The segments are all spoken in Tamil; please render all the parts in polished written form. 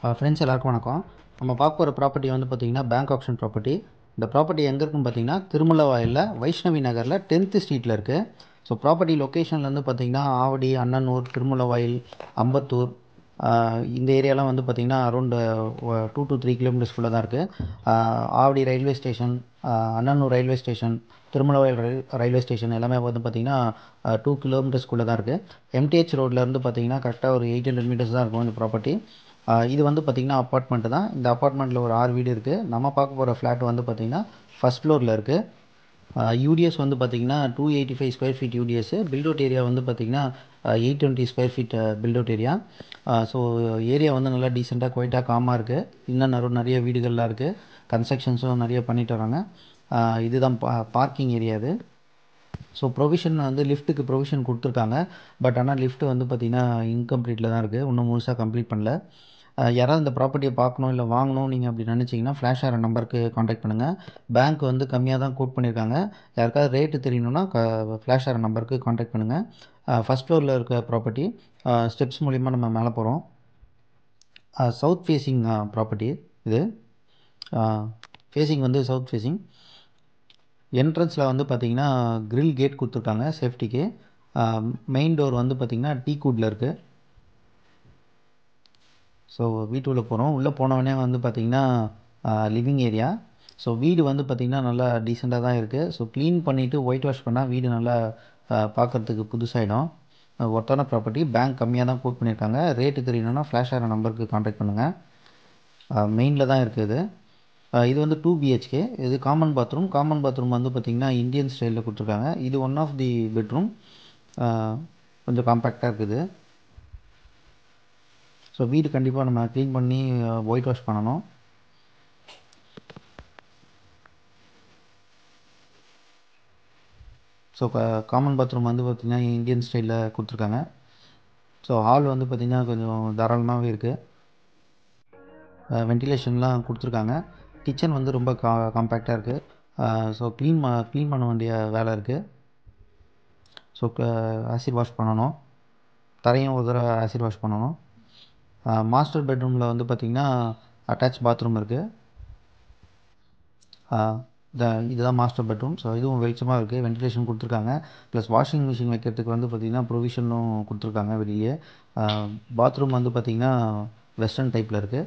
ஃப்ரெண்ட்ஸ் எல்லாருக்கும் வணக்கம். நம்ம பார்க்க போகிற ப்ராப்பர்ட்டி வந்து பார்த்திங்கன்னா பேங்க் ஆப்ஷன் ப்ராப்பர்ட்டி. இந்த ப்ராப்பர்ட்டி எங்கே இருக்குன்னு பார்த்தீங்கன்னா திருமலவாயிலில் வைஷ்ணவி நகரில் 10th ஸ்ட்ரீட்டில் இருக்குது. ஸோ ப்ராப்பர்ட்டி லொக்கேஷன்லேருந்து பார்த்திங்கன்னா ஆவடி, அண்ணனூர், திருமலவாயில், அம்பத்தூர் இந்த ஏரியாலாம் வந்து பார்த்திங்கன்னா அரௌண்ட் 2 to 3 கிலோமீட்டர்ஸ்குள்ளே தான் இருக்குது. Avadi railway station, Annanur railway station, Thirumullaivoyal railway station எல்லாமே வந்து பார்த்திங்கன்னா 2 கிலோமீட்டர்ஸ்குள்ளே தான் இருக்குது. எம்டிஹெச் ரோட்லேருந்து பார்த்திங்கன்னா கரெக்டாக ஒரு 800 மீட்டர்ஸ் தான் இருக்கும் இந்த ப்ராப்பர்ட்டி. இது வந்து பார்த்திங்கன்னா அப்பார்ட்மெண்ட்டு தான். இந்த அப்பார்ட்மெண்ட்டில் ஒரு 6 வீடு இருக்குது. நம்ம பார்க்க போகிற ஃப்ளாட் வந்து பார்த்திங்கன்னா ஃபஸ்ட் ஃப்ளோரில் இருக்குது. யூடிஎஸ் வந்து பார்த்திங்கன்னா 285 square feet UDS. Built up area வந்து பார்த்திங்கன்னா 820 square feet built up area. So area வந்து நல்லா டீசெண்டாக குவைட்டாக காமாக இருக்குது. இன்னும் நிறைய வீடுகள்லாம் இருக்குது. கன்ஸ்ட்ரக்ஷன்ஸும் நிறைய பண்ணிட்டு வராங்க. இதுதான் பார்க்கிங் ஏரியா இது. ஸோ ப்ரொவிஷன் வந்து லிஃப்ட்டுக்கு ப்ரொவிஷன் கொடுத்துருக்காங்க. பட் ஆனால் லிஃப்ட்டு வந்து பார்த்திங்கன்னா இன்கம்ப்ளீட்டில் தான் இருக்குது. இன்னும் முழுசாக கம்ப்ளீட் பண்ணல. யாராவது இந்த ப்ராப்பர்ட்டியை பார்க்கணும் இல்லை வாங்கணும் நீங்கள் அப்படி நினச்சிங்கன்னா ஃப்ளாஷ் ஆகிற நம்பருக்கு காண்டாக்ட் பண்ணுங்கள். பேங்க் வந்து கம்மியாக தான் கோட் பண்ணியிருக்காங்க. யாருக்காவது ரேட்டு தெரியணுன்னா ஃப்ளாஷ் ஆகிற நம்பருக்கு காண்டாக்ட் பண்ணுங்கள். ஃபஸ்ட் ஃப்ளோரில் இருக்க ப்ராப்பர்ட்டி. ஸ்டெப்ஸ் மூலிமா நம்ம மேலே போகிறோம். சவுத் ஃபேஸிங் ப்ராப்பர்ட்டி இது. ஃபேஸிங் வந்து சவுத் ஃபேஸிங். என்ட்ரன்ஸில் வந்து பார்த்திங்கன்னா கிரில் கேட் கொடுத்துருக்காங்க சேஃப்டிக்கு. மெயின் டோர் வந்து பார்த்திங்கன்னா டீக்வுட்டில் இருக்குது. ஸோ வீட்டுக்குள்ளே போகிறோம். உள்ளே போனவொடனே வந்து பார்த்திங்கன்னா லிவிங் ஏரியா. ஸோ வீடு வந்து பார்த்திங்கன்னா நல்லா டீசெண்டாக தான் இருக்குது. ஸோ க்ளீன் பண்ணிவிட்டு ஒயிட் வாஷ் பண்ணால் வீடு நல்லா பார்க்குறதுக்கு புதுசாகிடும். ஒர்த்தான ப்ராப்பர்ட்டி. பேங்க் கம்மியாக தான் கோட் பண்ணியிருக்காங்க. ரேட்டு தெரியணுன்னா ஃப்ளாஷ் ஆகிற நம்பருக்கு காண்டாக்ட் பண்ணுங்கள். மெயினில் தான் இருக்குது. இது வந்து 2 BHK. இது காமன் பாத்ரூம். காமன் பாத்ரூம் வந்து பார்த்திங்கன்னா இந்தியன் ஸ்டைலில் கொடுத்துருக்காங்க. இது ஒன் ஆஃப் தி பெட்ரூம். கொஞ்சம் காம்பேக்டாக இருக்குது. ஸோ வீடு கண்டிப்பாக நம்ம க்ளீன் பண்ணி ஒயிட் வாஷ் பண்ணணும். ஸோ காமன் பாத்ரூம் வந்து பார்த்திங்கன்னா இந்தியன் ஸ்டைலில் கொடுத்துருக்காங்க. ஸோ ஹால் வந்து பார்த்திங்கன்னா கொஞ்சம் தாராளமாகவே இருக்குது. வென்டிலேஷன்லாம் கொடுத்துருக்காங்க. கிச்சன் வந்து ரொம்ப காம்பேக்டாக இருக்குது. ஸோ க்ளீன் பண்ண வேண்டிய வேலை இருக்குது. ஸோ ஆசிட் வாஷ் பண்ணணும். தரையும் ஒரு தடவை ஆசிட் வாஷ் பண்ணணும். மாஸ்டர் பெட்ரூமில் வந்து பார்த்திங்கன்னா அட்டாச் பாத்ரூம் இருக்குது. இதுதான் மாஸ்டர் பெட்ரூம். ஸோ இதுவும் வெளிச்சமாக இருக்குது. வென்டிலேஷன் கொடுத்துருக்காங்க. ப்ளஸ் வாஷிங் மிஷின் வைக்கிறதுக்கு வந்து பார்த்திங்கன்னா ப்ரொவிஷனும் கொடுத்துருக்காங்க வெளியே. பாத்ரூம் வந்து பார்த்திங்கன்னா வெஸ்டர்ன் டைப்பில் இருக்குது.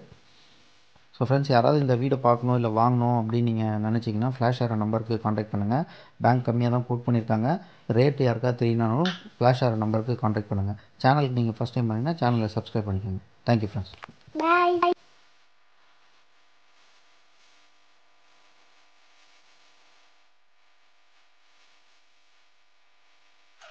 ஸோ ஃப்ரெண்ட்ஸ், யாராவது இந்த வீடை பார்க்கணும் இல்லை வாங்கணும் அப்படின்னு நீங்கள் நினச்சிங்கன்னா ஃப்ளாஷ் ஆகிற நம்பருக்கு காண்டாக்ட் பண்ணுங்கள். பேங்க் கம்மியாக தான் கோட் பண்ணியிருக்காங்க. ரேட்டு யாருக்காவது தெரியணுனாலும் ஃப்ளாஷ் ஆகிற நம்பருக்கு காண்டாக்ட் பண்ணுங்கள். சேனலுக்கு நீங்கள் ஃபஸ்ட் டைம் பண்ணிங்கன்னா சேனலை சப்ஸ்கிரைப் பண்ணிக்கோங்க. Thank you friends. Bye.